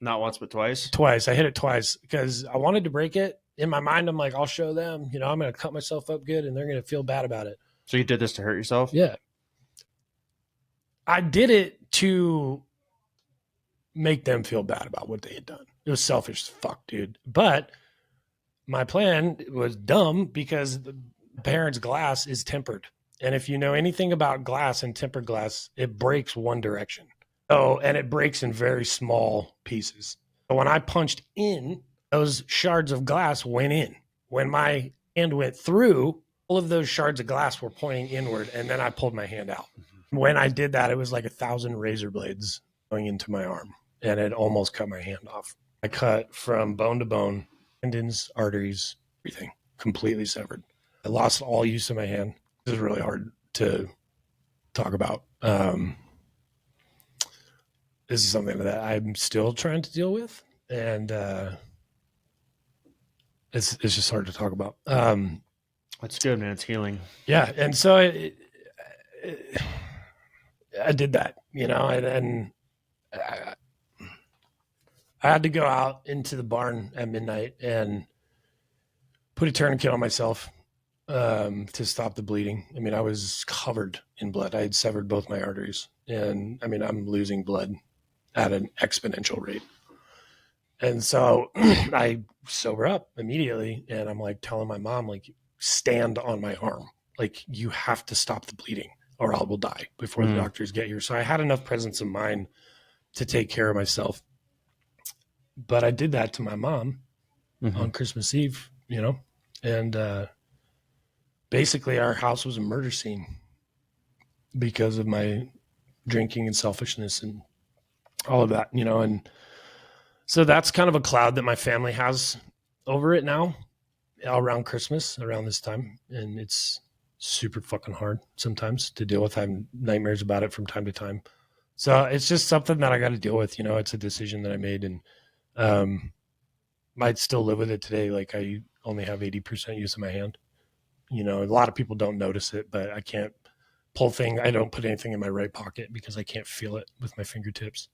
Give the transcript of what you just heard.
Not once, but twice? Twice. I hit it twice because I wanted to break it. In my mind, I'm like, I'll show them. You know, I'm going to cut myself up good and they're going to feel bad about it. So you did this to hurt yourself? Yeah. I did it to make them feel bad about what they had done. It was selfish as fuck, dude. But my plan was dumb because the parents' glass is tempered. And if you know anything about glass and tempered glass, it breaks one direction. Oh, and it breaks in very small pieces. So when I punched in, those shards of glass went in. When my hand went through, all of those shards of glass were pointing inward, and then I pulled my hand out. When I did that, it was like 1,000 razor blades going into my arm, and it almost cut my hand off. I cut from bone to bone, tendons, arteries, everything, completely severed. I lost all use of my hand. This is really hard to talk about. This is something that I'm still trying to deal with, and it's just hard to talk about. That's good, man. It's healing. Yeah, and so I did that, you know, and I had to go out into the barn at midnight and put a tourniquet on myself to stop the bleeding. I mean, I was covered in blood. I had severed both my arteries, and I mean, I'm losing blood at an exponential rate. And so I sober up immediately, and I'm like telling my mom, like, stand on my arm. Like, you have to stop the bleeding or I will die before the doctors get here. So I had enough presence of mind to take care of myself. But I did that to my mom on Christmas Eve, you know, and basically our house was a murder scene because of my drinking and selfishness and all of that, you know. And so that's kind of a cloud that my family has over it now around Christmas, around this time. And it's super fucking hard sometimes to deal with. I have nightmares about it from time to time. So it's just something that I got to deal with. You know, it's a decision that I made, and might still live with it today. Like, I only have 80% use of my hand. You know, a lot of people don't notice it, but I can't pull thing. I don't put anything in my right pocket because I can't feel it with my fingertips.